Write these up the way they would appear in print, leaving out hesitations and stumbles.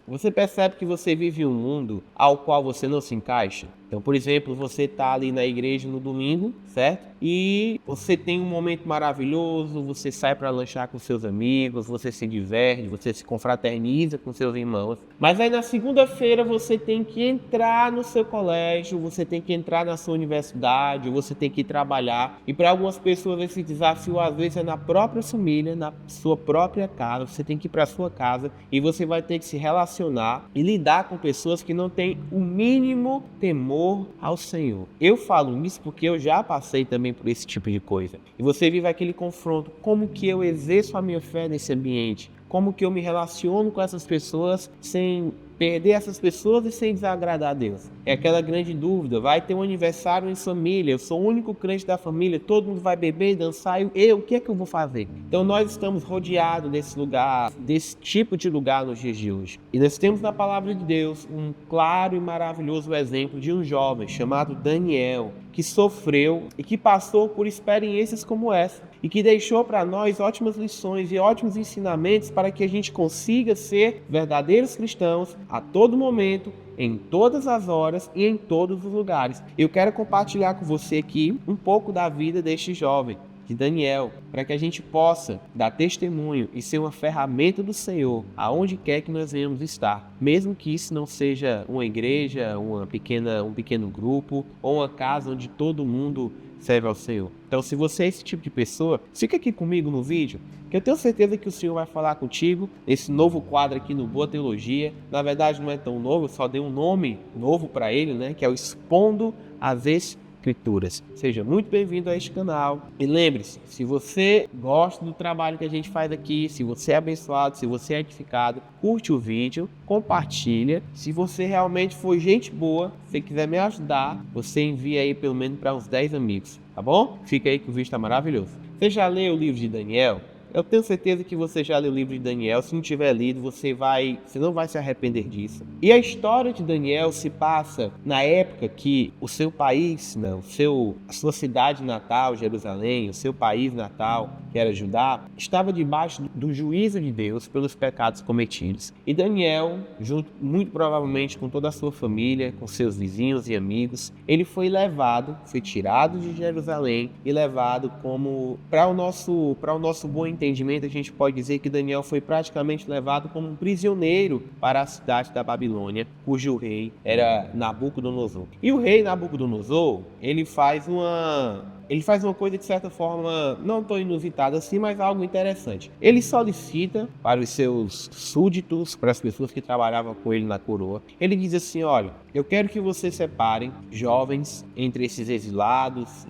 Você percebe que você vive um mundo ao qual você não se encaixa? Então, por exemplo, você está ali na igreja no domingo, certo? E você tem um momento maravilhoso, você sai para lanchar com seus amigos, você se diverte, você se confraterniza com seus irmãos. Mas aí na segunda-feira você tem que entrar no seu colégio, você tem que entrar na sua universidade, você tem que ir trabalhar. E para algumas pessoas esse desafio às vezes é na própria família, na sua própria casa. Você tem que ir para a sua casa e você vai ter que se relacionar e lidar com pessoas que não têm o mínimo temor ao Senhor. Eu falo isso porque eu já passei também por esse tipo de coisa. E você vive aquele confronto, como que eu exerço a minha fé nesse ambiente? Como que eu me relaciono com essas pessoas sem perder essas pessoas e sem desagradar a Deus? É aquela grande dúvida, vai ter um aniversário em família, eu sou o único crente da família, todo mundo vai beber e dançar, e o que é que eu vou fazer? Então nós estamos rodeados desse lugar, desse tipo de lugar nos dias de hoje. E nós temos na palavra de Deus um claro e maravilhoso exemplo de um jovem chamado Daniel, que sofreu e que passou por experiências como essa e que deixou para nós ótimas lições e ótimos ensinamentos para que a gente consiga ser verdadeiros cristãos a todo momento, em todas as horas e em todos os lugares. Eu quero compartilhar com você aqui um pouco da vida deste jovem, de Daniel, para que a gente possa dar testemunho e ser uma ferramenta do Senhor aonde quer que nós venhamos estar, mesmo que isso não seja uma igreja, um pequeno grupo ou uma casa onde todo mundo serve ao Senhor. Então, se você é esse tipo de pessoa, fica aqui comigo no vídeo, que eu tenho certeza que o Senhor vai falar contigo nesse novo quadro aqui no Boa Teologia. Na verdade, não é tão novo, eu só dei um nome novo para ele, né? Que é o Expondo as Escrituras. Seja muito bem-vindo a este canal. E lembre-se, se você gosta do trabalho que a gente faz aqui, se você é abençoado, se você é edificado, curte o vídeo, compartilha. Se você realmente for gente boa, se quiser me ajudar, você envia aí pelo menos para uns 10 amigos, tá bom? Fica aí que o vídeo está maravilhoso. Você já leu o livro de Daniel? Eu tenho certeza que você já leu o livro de Daniel. Se não tiver lido, você não vai se arrepender disso. E a história de Daniel se passa na época que o seu país, a sua cidade natal, Jerusalém, o seu país natal, que era Judá, estava debaixo do juízo de Deus pelos pecados cometidos. E Daniel, junto muito provavelmente com toda a sua família, com seus vizinhos e amigos, ele foi tirado de Jerusalém e levado como para o nosso bom entendimento, a gente pode dizer que Daniel foi praticamente levado como um prisioneiro para a cidade da Babilônia, cujo rei era Nabucodonosor. E o rei Nabucodonosor, ele faz uma coisa de certa forma não tão inusitada assim, mas algo interessante. Ele solicita para os seus súditos, para as pessoas que trabalhavam com ele na coroa, ele diz assim: olha, eu quero que vocês separem jovens entre esses exilados,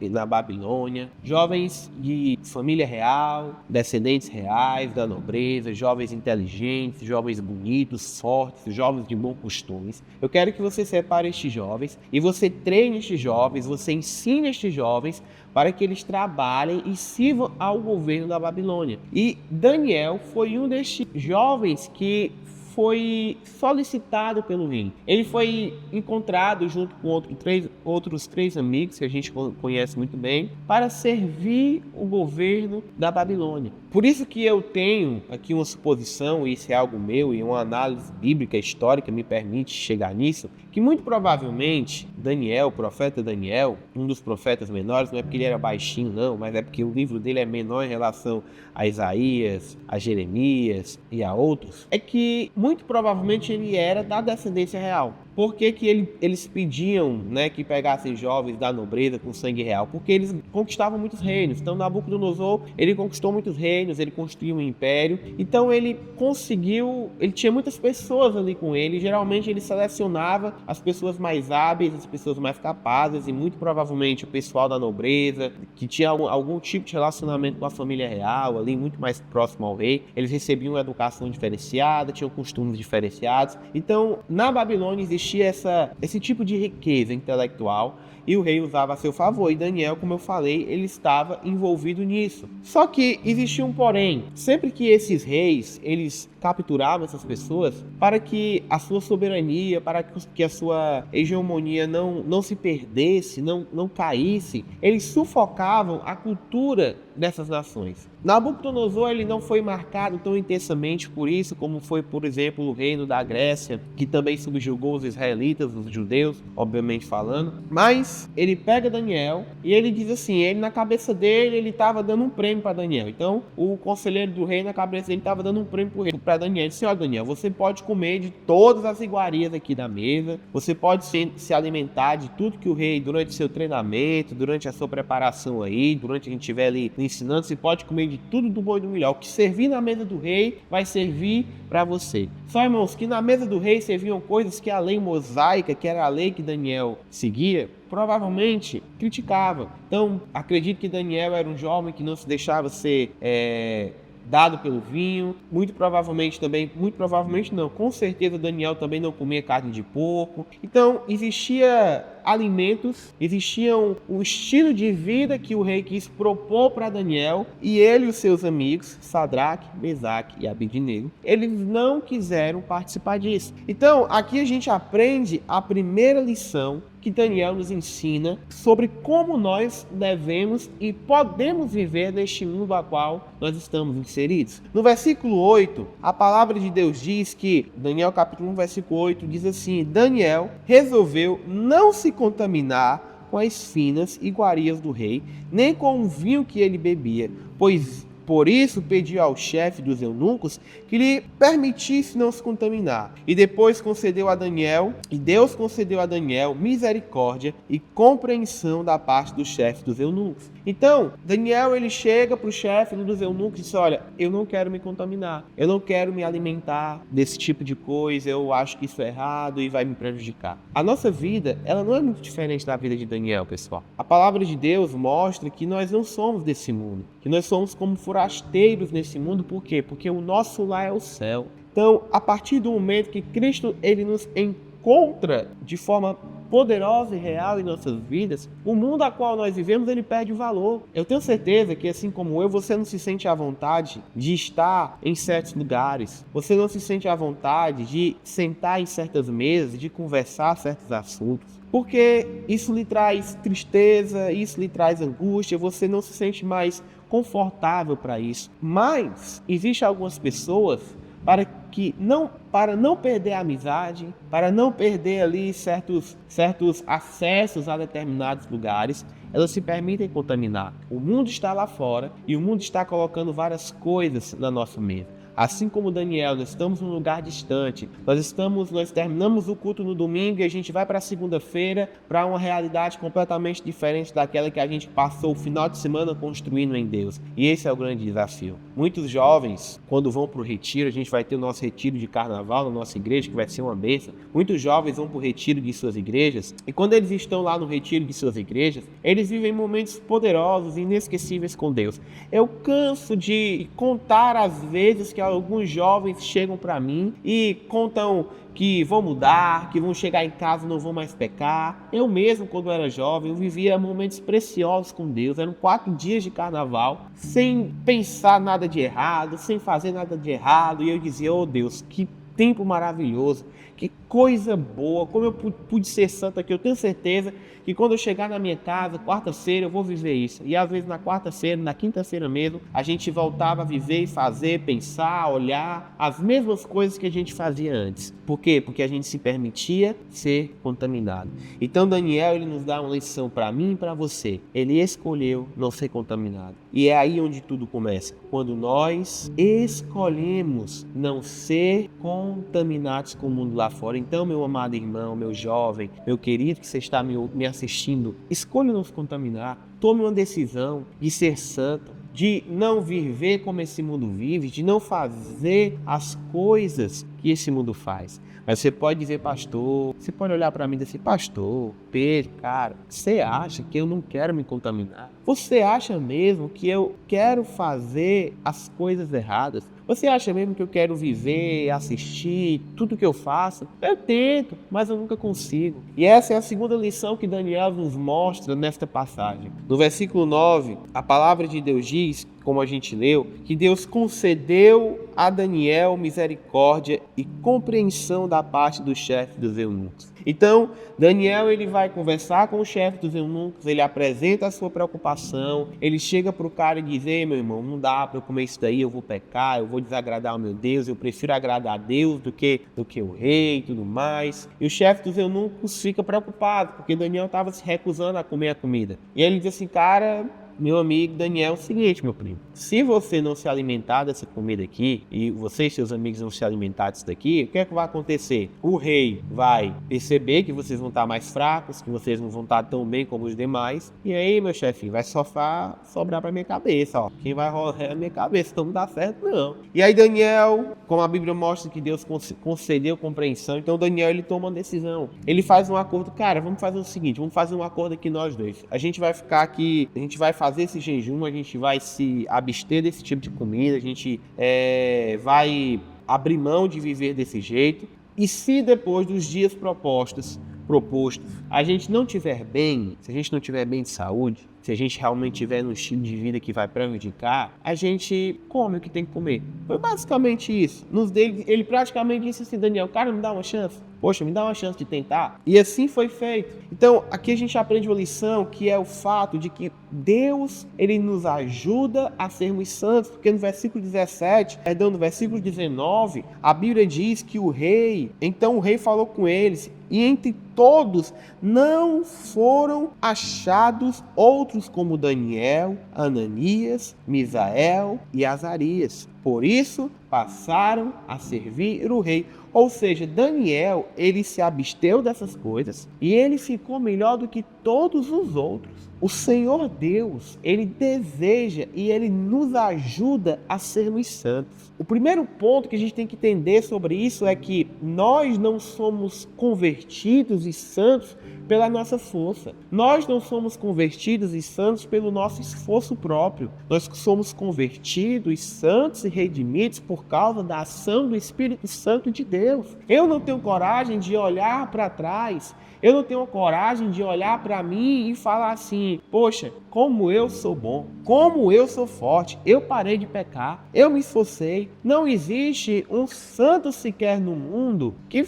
na Babilônia, jovens de família real, descendentes reais da nobreza, jovens inteligentes, jovens bonitos, fortes, jovens de bons costumes. Eu quero que você separe estes jovens e você treine estes jovens, você ensine estes jovens para que eles trabalhem e sirvam ao governo da Babilônia. E Daniel foi um destes jovens que foi solicitado pelo rei. Ele foi encontrado junto com outros três amigos que a gente conhece muito bem para servir o governo da Babilônia. Por isso que eu tenho aqui uma suposição, e isso é algo meu, e uma análise bíblica histórica me permite chegar nisso, que muito provavelmente Daniel, o profeta Daniel, um dos profetas menores, não é porque ele era baixinho não, mas é porque o livro dele é menor em relação a Isaías, a Jeremias e a outros, é que muito provavelmente ele era da descendência real. Por que eles pediam, que pegassem jovens da nobreza com sangue real? Porque eles conquistavam muitos reinos. Então Nabucodonosor, ele conquistou muitos reinos, ele construiu um império. Então ele tinha muitas pessoas ali com ele. Geralmente ele selecionava as pessoas mais hábeis, as pessoas mais capazes, e muito provavelmente o pessoal da nobreza, que tinha algum tipo de relacionamento com a família real, ali muito mais próximo ao rei. Eles recebiam uma educação diferenciada, tinham costumes diferenciados. Então na Babilônia existia esse tipo de riqueza intelectual e o rei usava a seu favor. E Daniel, como eu falei, ele estava envolvido nisso. Só que existia um porém. Sempre que esses reis, eles capturavam essas pessoas, para que a sua soberania, para que a sua hegemonia não se perdesse, não caísse, eles sufocavam a cultura dessas nações. Nabucodonosor ele não foi marcado tão intensamente por isso como foi, por exemplo, o reino da Grécia, que também subjugou os israelitas, os judeus, obviamente falando. Mas ele pega Daniel e ele diz assim, ele na cabeça dele, ele estava dando um prêmio para Daniel. Então, o conselheiro do rei na cabeça dele estava dando um prêmio para Daniel. Ele disse, ó Daniel, você pode comer de todas as iguarias aqui da mesa, você pode se alimentar de tudo que o rei, durante seu treinamento, durante a sua preparação aí, durante a gente estiver ali ensinando, você pode comer de tudo do bom e do melhor. O que servir na mesa do rei vai servir para você. Só, irmãos, que na mesa do rei serviam coisas que a lei mosaica, que era a lei que Daniel seguia, provavelmente criticava. Então, acredito que Daniel era um jovem que não se deixava ser dado pelo vinho, muito provavelmente não, com certeza Daniel também não comia carne de porco. Então existia alimentos, existiam um estilo de vida que o rei quis propor para Daniel, e ele e os seus amigos, Sadraque, Mesaque e Abednego, eles não quiseram participar disso. Então aqui a gente aprende a primeira lição que Daniel nos ensina sobre como nós devemos e podemos viver neste mundo ao qual nós estamos inseridos. No versículo 8, a palavra de Deus diz que, Daniel capítulo 1, versículo 8, diz assim, Daniel resolveu não se contaminar com as finas iguarias do rei, nem com o vinho que ele bebia, pois por isso pediu ao chefe dos eunucos que lhe permitisse não se contaminar. E depois concedeu a Daniel, e Deus concedeu a Daniel misericórdia e compreensão da parte do chefe dos eunucos. Então, Daniel ele chega para o chefe dos eunucos e diz, olha, eu não quero me contaminar, eu não quero me alimentar desse tipo de coisa, eu acho que isso é errado e vai me prejudicar. A nossa vida, ela não é muito diferente da vida de Daniel, pessoal. A palavra de Deus mostra que nós não somos desse mundo, que nós somos como forasteiros nesse mundo. Por quê? Porque o nosso lar é o céu. Então, a partir do momento que Cristo ele nos encontra de forma poderosa e real em nossas vidas, o mundo a qual nós vivemos, ele perde o valor. Eu tenho certeza que, assim como eu, você não se sente à vontade de estar em certos lugares, você não se sente à vontade de sentar em certas mesas, de conversar certos assuntos, porque isso lhe traz tristeza, isso lhe traz angústia, você não se sente mais confortável para isso. Mas existem algumas pessoas para não perder a amizade, para não perder ali certos acessos a determinados lugares, elas se permitem contaminar. O mundo está lá fora e o mundo está colocando várias coisas na nossa mesa. Assim como Daniel, nós estamos num lugar distante, nós terminamos o culto no domingo e a gente vai para a segunda-feira para uma realidade completamente diferente daquela que a gente passou o final de semana construindo em Deus. E esse é o grande desafio. Muitos jovens, quando vão para o retiro, a gente vai ter o nosso retiro de carnaval na nossa igreja, que vai ser uma bênção. Muitos jovens vão para o retiro de suas igrejas e quando eles estão lá no retiro de suas igrejas, eles vivem momentos poderosos e inesquecíveis com Deus. Eu canso de contar as vezes que alguns jovens chegam para mim e contam que vão mudar, que vão chegar em casa e não vão mais pecar. Eu mesmo, quando era jovem, eu vivia momentos preciosos com Deus. Eram 4 dias de carnaval, sem pensar nada de errado, sem fazer nada de errado. E eu dizia, oh Deus, que tempo maravilhoso, que coisa boa, como eu pude ser santo aqui. Eu tenho certeza que quando eu chegar na minha casa, quarta-feira, eu vou viver isso. E às vezes na quarta-feira, na quinta-feira mesmo, a gente voltava a viver e fazer, pensar, olhar as mesmas coisas que a gente fazia antes. Por quê? Porque a gente se permitia ser contaminado. Então Daniel, ele nos dá uma lição para mim e para você. Ele escolheu não ser contaminado. E é aí onde tudo começa. Quando nós escolhemos não ser contaminados com o mundo lá fora. Então, meu amado irmão, meu jovem, meu querido que você está me assistindo, escolha não se contaminar. Tome uma decisão de ser santo, de não viver como esse mundo vive, de não fazer as coisas que esse mundo faz. Mas você pode dizer, pastor, você pode olhar para mim e dizer, pastor, Pedro, cara, você acha que eu não quero me contaminar? Você acha mesmo que eu quero fazer as coisas erradas? Você acha mesmo que eu quero viver, assistir tudo que eu faço? Eu tento, mas eu nunca consigo. E essa é a segunda lição que Daniel nos mostra nesta passagem. No versículo 9, a palavra de Deus diz como a gente leu, que Deus concedeu a Daniel misericórdia e compreensão da parte do chefe dos eunucos. Então, Daniel ele vai conversar com o chefe dos eunucos, ele apresenta a sua preocupação, ele chega para o cara e diz: ei, meu irmão, não dá para eu comer isso daí, eu vou pecar, eu vou desagradar o meu Deus, eu prefiro agradar a Deus do que o rei e tudo mais. E o chefe dos eunucos fica preocupado, porque Daniel estava se recusando a comer a comida. E ele diz assim: cara, meu amigo Daniel, é o seguinte, meu primo, se você não se alimentar dessa comida aqui, e você e seus amigos não se alimentar disso daqui, o que é que vai acontecer? O rei vai perceber que vocês vão estar mais fracos, que vocês não vão estar tão bem como os demais, e aí, meu chefinho, vai sobrar pra minha cabeça, ó. Quem vai rolar é a minha cabeça, então não dá certo, não. E aí Daniel, como a Bíblia mostra que Deus concedeu compreensão, então Daniel, ele toma uma decisão. Ele faz um acordo: cara, vamos fazer o seguinte, vamos fazer um acordo aqui nós dois. A gente vai ficar aqui, a gente vai fazer esse jejum, a gente vai se abster desse tipo de comida, a gente vai abrir mão de viver desse jeito. E se depois dos dias propostos, a gente não tiver bem, se a gente não tiver bem de saúde, se a gente realmente tiver num estilo de vida que vai prejudicar, a gente come o que tem que comer. Foi basicamente isso. Ele praticamente disse assim: Daniel, cara, me dá uma chance. Poxa, me dá uma chance de tentar. E assim foi feito. Então, aqui a gente aprende uma lição, que é o fato de que Deus, ele nos ajuda a sermos santos, porque no versículo 17, no versículo 19, a Bíblia diz que então o rei falou com eles, e entre todos não foram achados outros como Daniel, Ananias, Misael e Azarias. Por isso, passaram a servir o rei. Ou seja, Daniel, ele se absteu dessas coisas e ele ficou melhor do que todos os outros. O Senhor Deus, ele deseja e ele nos ajuda a sermos santos. O primeiro ponto que a gente tem que entender sobre isso é que nós não somos convertidos e santos pela nossa força. Nós não somos convertidos e santos pelo nosso esforço próprio. Nós somos convertidos, santos e redimidos por causa da ação do Espírito Santo de Deus. Eu não tenho coragem de olhar para trás. Eu não tenho coragem de olhar para mim e falar assim: poxa, como eu sou bom, como eu sou forte, eu parei de pecar, eu me esforcei. Não existe um santo sequer no mundo que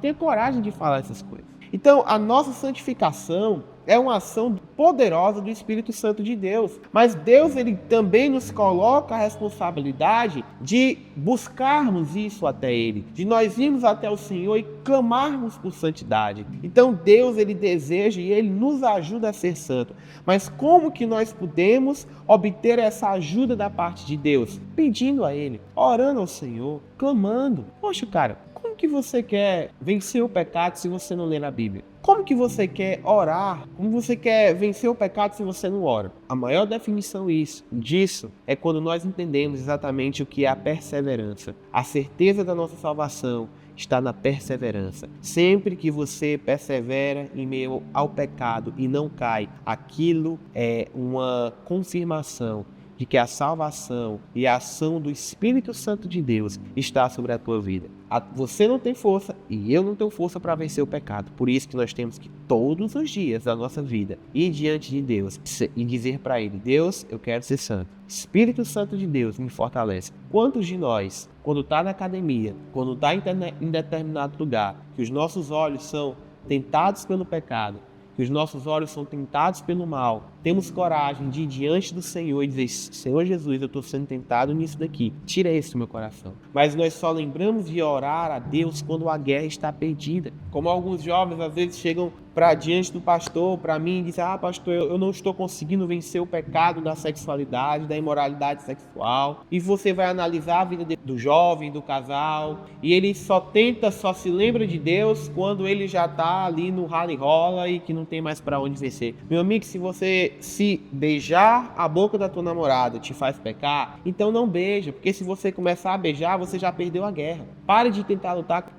tenha coragem de falar essas coisas. Então, a nossa santificação é uma ação poderosa do Espírito Santo de Deus. Mas Deus, ele também nos coloca a responsabilidade de buscarmos isso até Ele, de nós irmos até o Senhor e clamarmos por santidade. Então Deus, ele deseja e Ele nos ajuda a ser santo. Mas como que nós podemos obter essa ajuda da parte de Deus? Pedindo a Ele, orando ao Senhor, clamando. Poxa, cara, como que você quer vencer o pecado se você não lê na Bíblia? Como que você quer orar? Como você quer vencer o pecado se você não ora? A maior definição disso é quando nós entendemos exatamente o que é a perseverança. A certeza da nossa salvação está na perseverança. Sempre que você persevera em meio ao pecado e não cai, aquilo é uma confirmação de que a salvação e a ação do Espírito Santo de Deus está sobre a tua vida. Você não tem força e eu não tenho força para vencer o pecado. Por isso que nós temos que todos os dias da nossa vida ir diante de Deus e dizer para Ele: Deus, eu quero ser santo. Espírito Santo de Deus me fortalece. Quantos de nós, quando está na academia, quando está em determinado lugar, que os nossos olhos são tentados pelo pecado, que os nossos olhos são tentados pelo mal, temos coragem de ir diante do Senhor e dizer: Senhor Jesus, eu estou sendo tentado nisso daqui, tira isso do meu coração. Mas nós só lembramos de orar a Deus quando a guerra está perdida. Como alguns jovens às vezes chegam para diante do pastor, para mim, e dizem: pastor, eu não estou conseguindo vencer o pecado da sexualidade, da imoralidade sexual. E você vai analisar a vida do jovem, do casal, e ele só se lembra de Deus quando ele já está ali no rally rola e que não tem mais para onde vencer. Meu amigo, se beijar a boca da tua namorada te faz pecar, então não beija, porque se você começar a beijar, você já perdeu a guerra. Pare de tentar lutar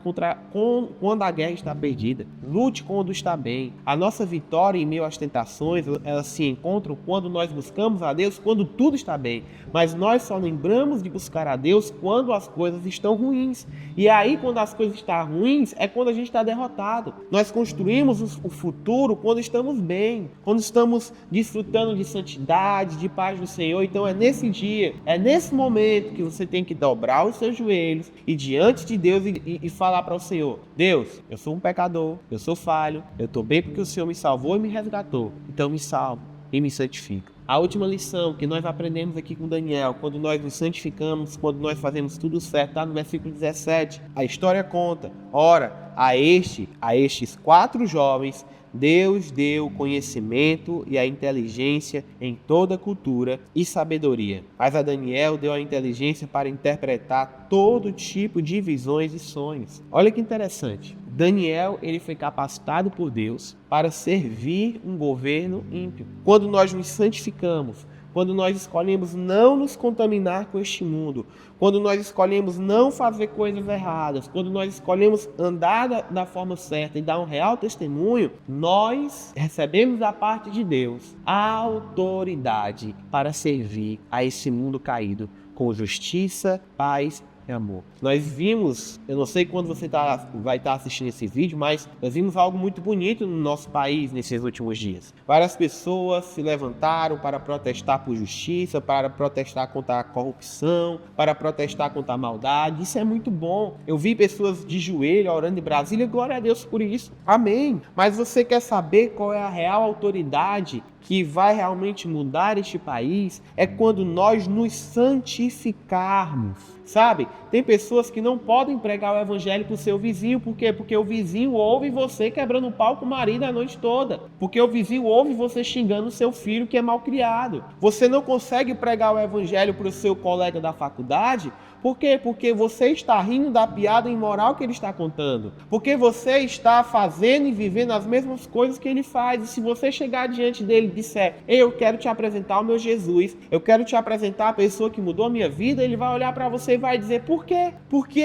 quando a guerra está perdida. Lute quando está bem. bem. A nossa vitória em meio às tentações, elas se encontram quando nós buscamos a Deus, quando tudo está bem. Mas nós só lembramos de buscar a Deus quando as coisas estão ruins. E aí, quando as coisas estão ruins, é quando a gente está derrotado. Nós construímos o futuro quando estamos bem, quando estamos desfrutando de santidade, de paz do Senhor. Então é nesse dia, é nesse momento que você tem que dobrar os seus joelhos e diante de Deus e falar para o Senhor: Deus, eu sou um pecador, eu sou falho, eu estou bem porque o Senhor me salvou e me resgatou. Então me salva e me santifica. A última lição que nós aprendemos aqui com Daniel, quando nós nos santificamos, quando nós fazemos tudo certo, está no versículo 17. A história conta: ora, a estes 4 jovens, Deus deu conhecimento e a inteligência em toda cultura e sabedoria. Mas a Daniel deu a inteligência para interpretar todo tipo de visões e sonhos. Olha que interessante. Daniel, ele foi capacitado por Deus para servir um governo ímpio. Quando nós nos santificamos, quando nós escolhemos não nos contaminar com este mundo, quando nós escolhemos não fazer coisas erradas, quando nós escolhemos andar da forma certa e dar um real testemunho, nós recebemos da parte de Deus a autoridade para servir a esse mundo caído com justiça, paz e amor. Nós vimos, eu não sei quando você vai estar assistindo esse vídeo, mas nós vimos algo muito bonito no nosso país nesses últimos dias. Várias pessoas se levantaram para protestar por justiça, para protestar contra a corrupção, para protestar contra a maldade. Isso é muito bom. Eu vi pessoas de joelho orando em Brasília, glória a Deus por isso. Amém. Mas você quer saber qual é a real autoridade que vai realmente mudar este país? É quando nós nos santificarmos, sabe? Tem pessoas que não podem pregar o evangelho para o seu vizinho. Por quê? Porque o vizinho ouve você quebrando o pau com o marido a noite toda. Porque o vizinho ouve você xingando o seu filho que é mal criado. Você não consegue pregar o evangelho para o seu colega da faculdade. Por quê? Porque você está rindo da piada imoral que ele está contando. Porque você está fazendo e vivendo as mesmas coisas que ele faz. E se você chegar diante dele e disser: eu quero te apresentar o meu Jesus, eu quero te apresentar a pessoa que mudou a minha vida, ele vai olhar para você e vai dizer: por quê? Porque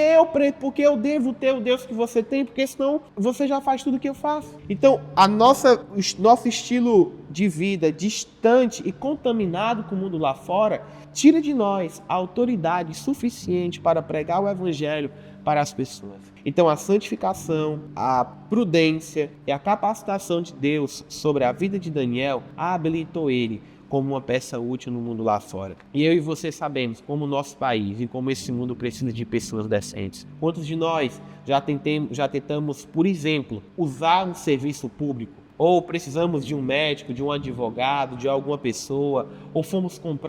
eu devo ter o Deus que você tem, porque senão você já faz tudo o que eu faço. Então, nosso estilo de vida distante e contaminado com o mundo lá fora tira de nós a autoridade suficiente para pregar o evangelho para as pessoas. Então a santificação, a prudência e a capacitação de Deus sobre a vida de Daniel habilitou ele como uma peça útil no mundo lá fora. E eu e você sabemos como o nosso país e como esse mundo precisa de pessoas decentes. Quantos de nós já tentamos, por exemplo, usar um serviço público, ou precisamos de um médico, de um advogado, de alguma pessoa, ou fomos comprar